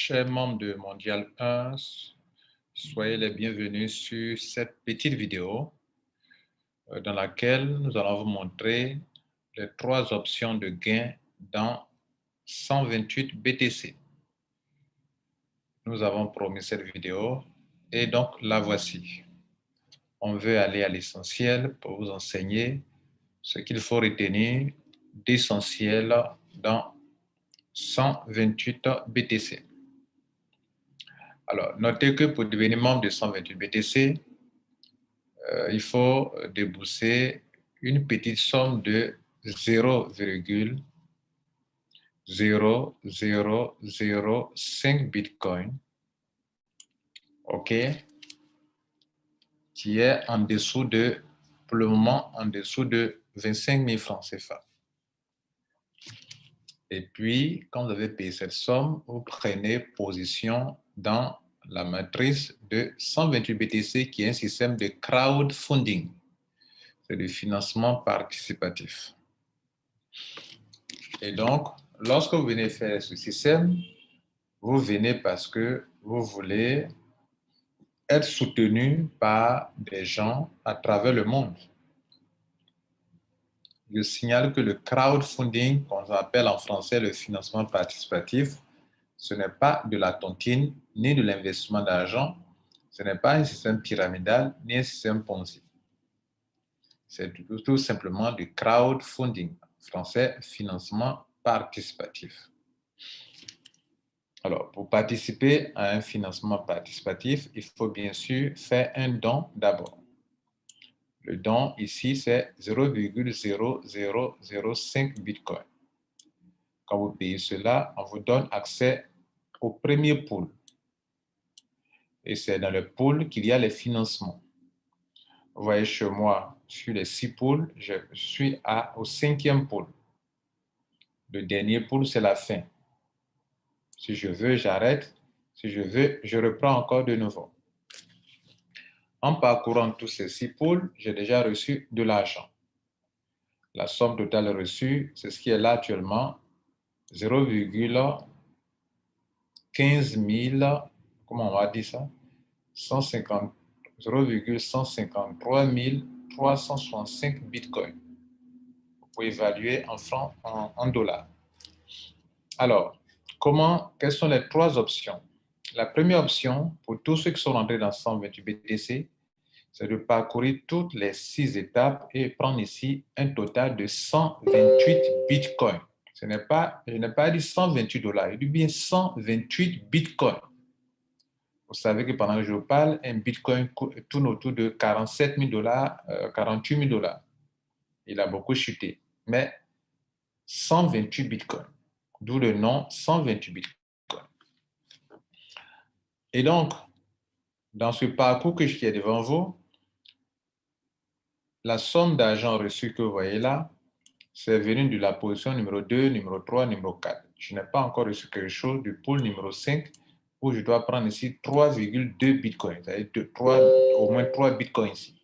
Chers membres de Mondial 1, soyez les bienvenus sur cette petite vidéo dans laquelle nous allons vous montrer les 3 options de gain dans 128 BTC. Nous avons promis cette vidéo et donc la voici. On veut aller à l'essentiel pour vous enseigner ce qu'il faut retenir d'essentiel dans 128 BTC. Alors, notez que pour devenir membre de 128 BTC, il faut débourser une petite somme de 0,0005 Bitcoin, ok, qui est en dessous de, pour le moment, en dessous de 25 000 francs CFA. Et puis, quand vous avez payé cette somme, vous prenez position dans la matrice de 128 BTC qui est un système de crowdfunding. C'est du financement participatif. Et donc, lorsque vous venez faire ce système, vous venez parce que vous voulez être soutenu par des gens à travers le monde. Je signale que le crowdfunding, qu'on appelle en français le financement participatif, ce n'est pas de la tontine ni de l'investissement d'argent, ce n'est pas un système pyramidal ni un système Ponzi. C'est tout simplement du crowdfunding, en français financement participatif. Alors, pour participer à un financement participatif, il faut bien sûr faire un don d'abord. Le don ici, c'est 0,0005 Bitcoin. Quand vous payez cela, on vous donne accès au premier pool. Et c'est dans le pool qu'il y a les financements. Vous voyez chez moi, sur les 6 pools, je suis au 5e pool. Le dernier pool, c'est la fin. Si je veux, j'arrête. Si je veux, je reprends encore de nouveau. En parcourant tous ces 6 pools, j'ai déjà reçu de l'argent. La somme totale reçue, c'est ce qui est là actuellement, 0,15 000, comment on va dire ça? 0,153 365 bitcoins. Vous pouvez évaluer en francs, en dollars. Alors, quelles sont les 3 options? La première option, pour tous ceux qui sont rentrés dans 128 BTC, c'est de parcourir toutes les 6 étapes et prendre ici un total de 128 bitcoins. Je n'ai pas dit 128 dollars, je dis bien 128 bitcoins. Vous savez que pendant que je vous parle, un bitcoin tourne autour de 47 000 dollars, 48 000 dollars. Il a beaucoup chuté, mais 128 bitcoins, d'où le nom 128 bitcoins. Et donc, dans ce parcours que je tiens devant vous, la somme d'argent reçue que vous voyez là, c'est venu de la position numéro 2, numéro 3, numéro 4. Je n'ai pas encore reçu quelque chose du pool numéro 5 où je dois prendre ici 3,2 bitcoins, c'est-à-dire au moins 3 bitcoins ici.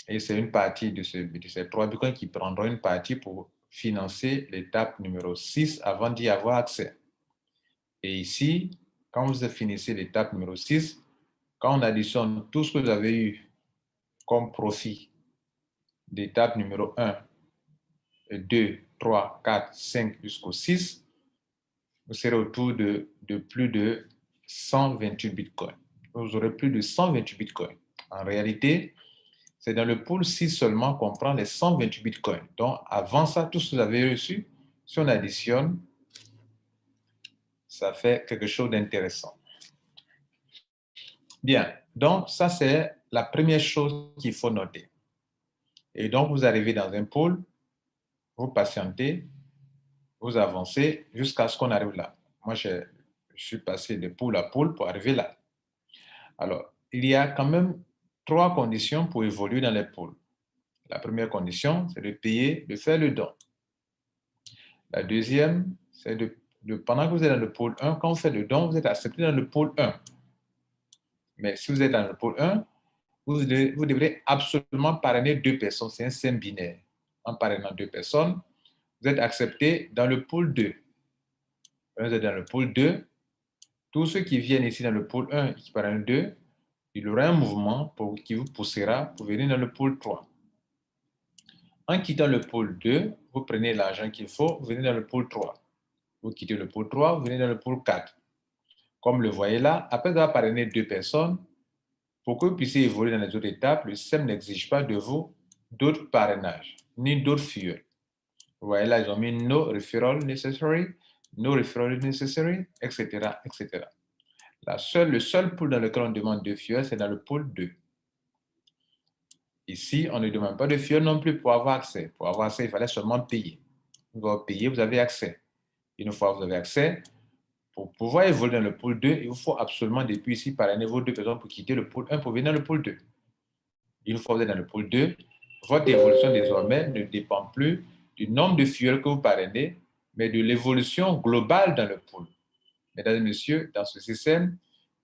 Et c'est une partie de ces 3 bitcoins qui prendront une partie pour financer l'étape numéro 6 avant d'y avoir accès. Et ici, quand vous finissez l'étape numéro 6, quand on additionne tout ce que vous avez eu comme profit d'étape numéro 1, 2, 3, 4, 5 jusqu'au 6, vous serez autour de plus de 128 bitcoins. Vous aurez plus de 128 bitcoins. En réalité, c'est dans le pool 6 seulement qu'on prend les 128 bitcoins. Donc, avant ça, tout ce que vous avez reçu, si on additionne, ça fait quelque chose d'intéressant. Bien, donc ça, c'est la première chose qu'il faut noter. Et donc, vous arrivez dans un pool, vous patientez, vous avancez jusqu'à ce qu'on arrive là. Moi, je suis passé de pool à pool pour arriver là. Alors, il y a quand même 3 conditions pour évoluer dans les pools. La première condition, c'est de payer, de faire le don. La deuxième, c'est pendant que vous êtes dans le pôle 1, quand vous faites le don, vous êtes accepté dans le pôle 1. Mais si vous êtes dans le pôle 1, vous devrez absolument parrainer 2 personnes. C'est un système binaire. En parrainant 2 personnes, vous êtes accepté dans le pôle 2. Vous êtes dans le pôle 2. Tous ceux qui viennent ici dans le pôle 1 et qui parrainent 2, il y aura un mouvement qui vous poussera pour venir dans le pôle 3. En quittant le pôle 2, vous prenez l'argent qu'il faut, vous venez dans le pôle 3. Vous quittez le pôle 3, vous venez dans le pôle 4. Comme le voyez là, après avoir parrainé 2 personnes, pour que vous puissiez évoluer dans les autres étapes, le système n'exige pas de vous d'autres parrainages, ni d'autres fuels. Vous voyez là, ils ont mis no referral necessary, no referral necessary, etc., etc. Le seul pool dans lequel on demande 2 fuels, c'est dans le pool 2. Ici, on ne demande pas de fuel non plus pour avoir accès. Pour avoir accès, il fallait seulement payer. Vous allez payer, vous avez accès. Une fois que vous avez accès, pour pouvoir évoluer dans le pôle 2, il vous faut absolument depuis ici parrainer vos 2 personnes pour quitter le pôle 1 pour venir dans le pôle 2. Une fois que vous êtes dans le pôle 2, votre évolution désormais ne dépend plus du nombre de fuels que vous parrainez, mais de l'évolution globale dans le pôle. Mesdames et messieurs, dans ce système,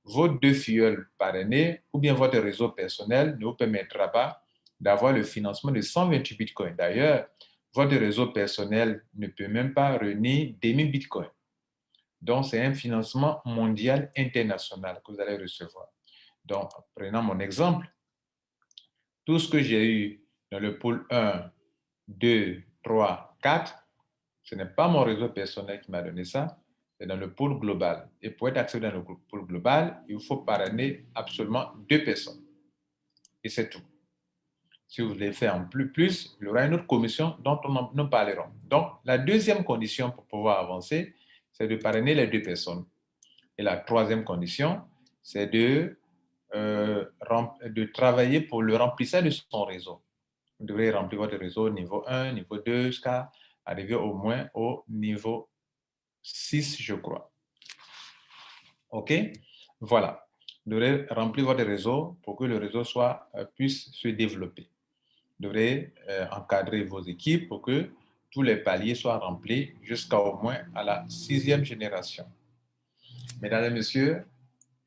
vos 2 fuels parrainés ou bien votre réseau personnel ne vous permettra pas d'avoir le financement de 128 bitcoins. D'ailleurs, votre réseau personnel ne peut même pas réunir des 1000 bitcoins. Donc, c'est un financement mondial international que vous allez recevoir. Donc, prenant mon exemple, tout ce que j'ai eu dans le pôle 1, 2, 3, 4, ce n'est pas mon réseau personnel qui m'a donné ça, c'est dans le pôle global. Et pour être accepté dans le pôle global, il faut parrainer absolument 2 personnes. Et c'est tout. Si vous voulez faire en plus, il y aura une autre commission dont nous parlerons. Donc, la deuxième condition pour pouvoir avancer, c'est de parrainer les 2 personnes. Et la troisième condition, c'est de travailler pour le remplissage de son réseau. Vous devrez remplir votre réseau niveau 1, niveau 2, jusqu'à arriver au moins au niveau 6, je crois. OK? Voilà. Vous devrez remplir votre réseau pour que le réseau puisse se développer. Vous devrez encadrer vos équipes pour que tous les paliers soient remplis jusqu'à au moins à la 6e génération. Mesdames et messieurs,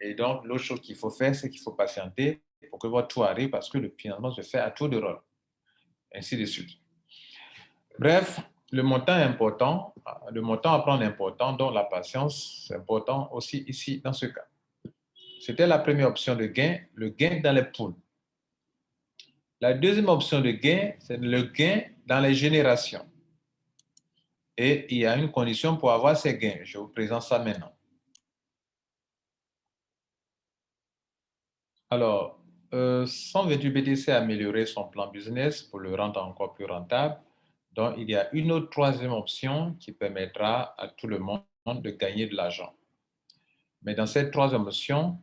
et donc l'autre chose qu'il faut faire, c'est qu'il faut patienter pour que votre tour arrive parce que le financement se fait à tour de rôle. Ainsi de suite. Bref, le montant est important, le montant à prendre est important, donc la patience, c'est important aussi ici dans ce cas. C'était la première option de gain, le gain dans les pools. La deuxième option de gain, c'est le gain dans les générations. Et il y a une condition pour avoir ces gains. Je vous présente ça maintenant. Alors, 128 BTC a amélioré son plan business pour le rendre encore plus rentable. Donc, il y a une autre troisième option qui permettra à tout le monde de gagner de l'argent. Mais dans cette troisième option,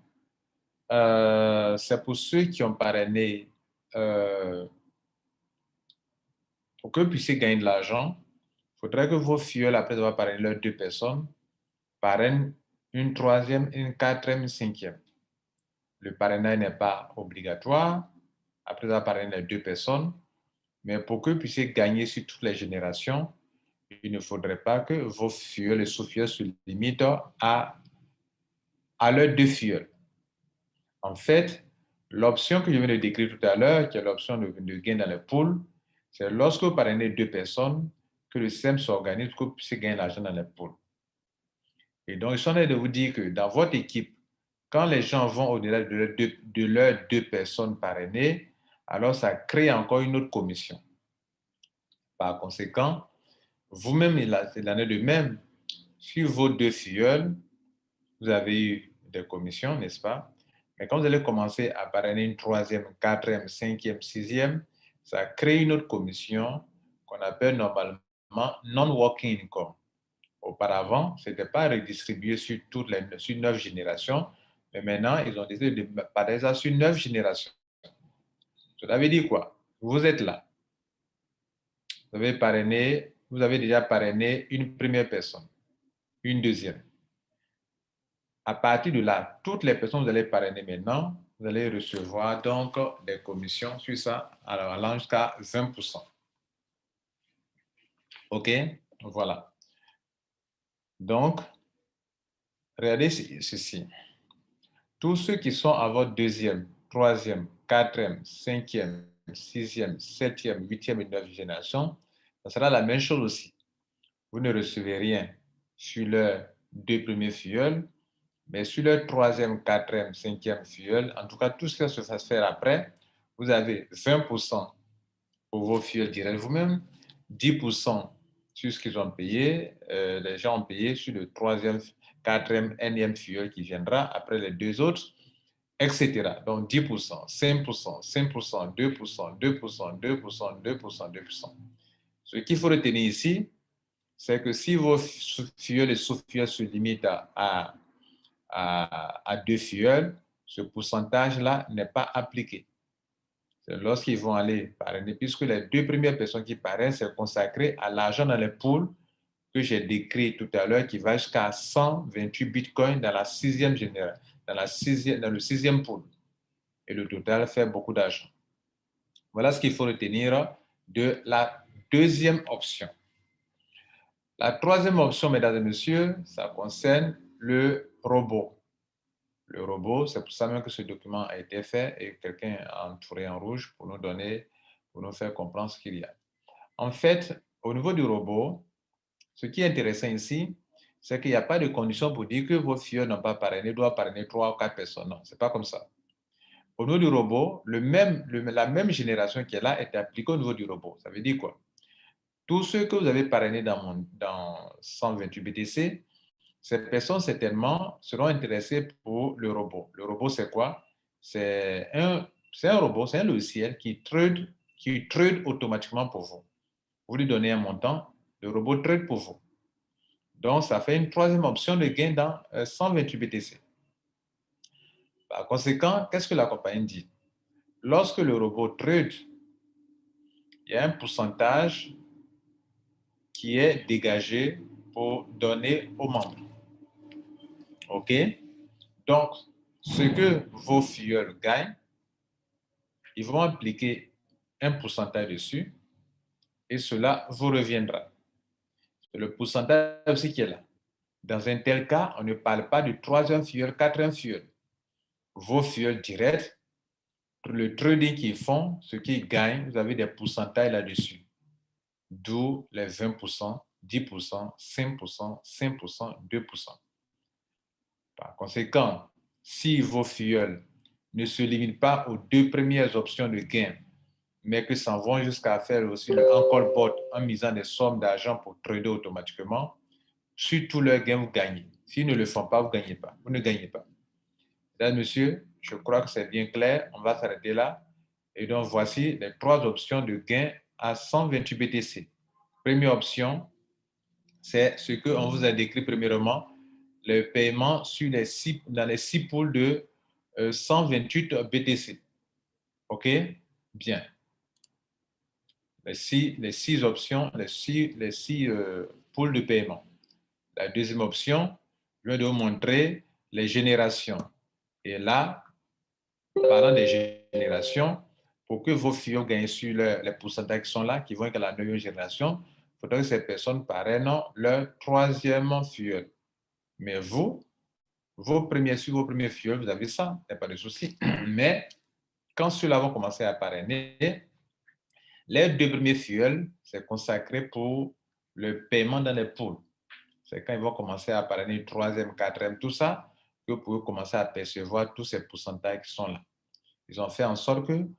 c'est pour ceux qui ont parrainé, pour que vous puissiez gagner de l'argent, il faudrait que vos fuels, après avoir parrainé leurs 2 personnes, parrainent une troisième, une quatrième, une cinquième. Le parrainage n'est pas obligatoire après avoir parrainé les 2 personnes, mais pour que vous puissiez gagner sur toutes les générations, il ne faudrait pas que vos fuels et sous-fuels se limitent à leurs 2 fuels. En fait, l'option que je viens de décrire tout à l'heure, qui est l'option de gain dans les pools, c'est lorsque vous parrainez 2 personnes que le système s'organise pour que vous puissiez gagner l'argent dans les pools. Et donc, je suis en train de vous dire que dans votre équipe, quand les gens vont au-delà de leurs 2 personnes parrainées, alors ça crée encore une autre commission. Par conséquent, vous-même, il en est de même. Sur vos 2 fuels, vous avez eu des commissions, n'est-ce pas? Mais quand vous allez commencer à parrainer une troisième, quatrième, cinquième, sixième, ça crée une autre commission qu'on appelle normalement non-working income. Auparavant, ce n'était pas redistribué sur 9 générations, mais maintenant, ils ont décidé de partager ça sur 9 générations. Cela veut dire quoi? Vous êtes là. Vous avez déjà parrainé une première personne, une deuxième. À partir de là, toutes les personnes que vous allez parrainer maintenant, vous allez recevoir donc des commissions sur ça, allant jusqu'à 20%. OK? Voilà. Donc, regardez ceci. Tous ceux qui sont à votre deuxième, troisième, quatrième, cinquième, sixième, septième, huitième et neuvième génération, ça sera la même chose aussi. Vous ne recevez rien sur leurs 2 premiers filleuls, mais sur le 3e, 4e, 5e filleul, en tout cas, tout ce qui se fasse faire après, vous avez 20% pour vos filleuls directs vous-même, 10% sur ce qu'ils ont payé, les gens ont payé sur le 3e, 4e, N-e filleul qui viendra après les 2 autres, etc. Donc 10%, 5%, 5%, 2%, 2%, 2%, 2%, 2%. Ce qu'il faut retenir ici, c'est que si vos filleuls et sous-filleuls se limitent à 2 filleuls, ce pourcentage-là n'est pas appliqué. C'est lorsqu'ils vont aller parrainer, puisque les 2 premières personnes qui parrainent, c'est consacré à l'argent dans les pools que j'ai décrit tout à l'heure, qui va jusqu'à 128 bitcoins dans la 6e génération, dans le 6e pool. Et le total fait beaucoup d'argent. Voilà ce qu'il faut retenir de la 2e option. La 3e option, mesdames et messieurs, ça concerne le robot. Le robot, c'est pour ça même que ce document a été fait et quelqu'un a entouré en rouge pour nous faire comprendre ce qu'il y a. En fait, au niveau du robot, ce qui est intéressant ici, c'est qu'il n'y a pas de condition pour dire que vos filleuls n'ont pas parrainé, doivent parrainer 3 ou 4 personnes. Non, ce n'est pas comme ça. Au niveau du robot, la même génération qui est là est appliquée au niveau du robot. Ça veut dire quoi? Tous ceux que vous avez parrainés dans 128 BTC, ces personnes certainement seront intéressées pour le robot. Le robot, c'est quoi? C'est un robot, c'est un logiciel qui trade automatiquement pour vous. Vous lui donnez un montant, le robot trade pour vous. Donc, ça fait une 3e option de gain dans 128 BTC. Par conséquent, qu'est-ce que la compagnie dit? Lorsque le robot trade, il y a un pourcentage qui est dégagé pour donner aux membres. OK? Donc, ce que vos filleuls gagnent, ils vont appliquer un pourcentage dessus et cela vous reviendra. C'est le pourcentage aussi qui est là. Dans un tel cas, on ne parle pas du 3e filleul, 4e filleul. Vos filleuls directs, le trading qu'ils font, ce qu'ils gagnent, vous avez des pourcentages là-dessus. D'où les 20%, 10%, 5%, 5%, 2%. Par conséquent, si vos filleuls ne se limitent pas aux 2 premières options de gain, mais que s'en vont jusqu'à faire aussi le on-call bot en misant des sommes d'argent pour trader automatiquement, sur tous leurs gains, vous gagnez. S'ils ne le font pas, vous ne gagnez pas. Vous ne gagnez pas. Mesdames, messieurs, je crois que c'est bien clair. On va s'arrêter là. Et donc, voici les 3 options de gain à 128 BTC. Première option, c'est ce qu'on vous a décrit premièrement, le paiement dans les 6 pools de 128 BTC. OK? Bien. Les six options, les six pools de paiement. La deuxième option, je vais vous montrer les générations. Et là, parlant des générations, pour que vos filles gagnent sur les pourcentages qui sont là, qui vont être à la 9e génération, il faudrait que ces personnes parrainent leur 3e filleul. Mais vous, sur vos premiers filleuls, vous avez ça, il n'y a pas de souci. Mais quand ceux-là vont commencer à parrainer, les 2 premiers filleuls, c'est consacré pour le paiement dans les pools. C'est quand ils vont commencer à parrainer 3e, 4e, tout ça, que vous pouvez commencer à percevoir tous ces pourcentages qui sont là. Ils ont fait en sorte que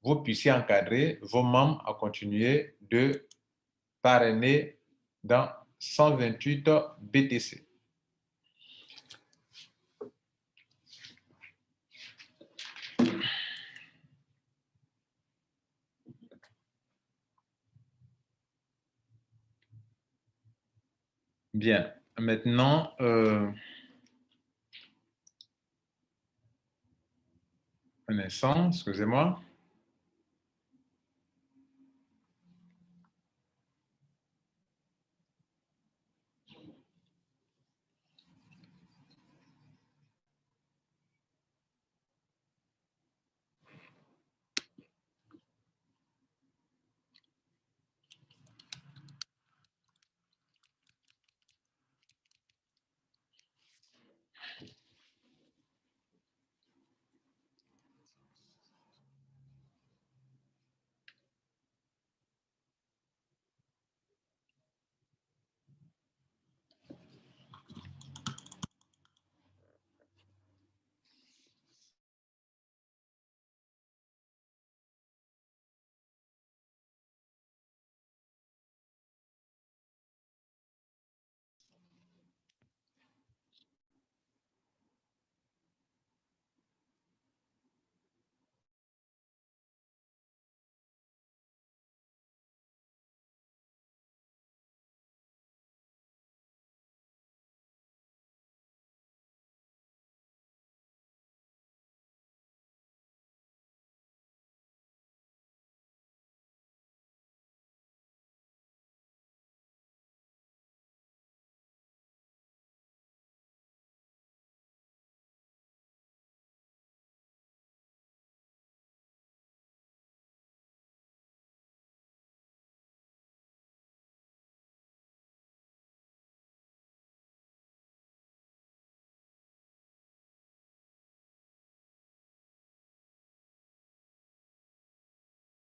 vous puissiez encadrer vos membres à continuer de parrainer dans 128 BTC. Bien, maintenant, un instant, excusez-moi.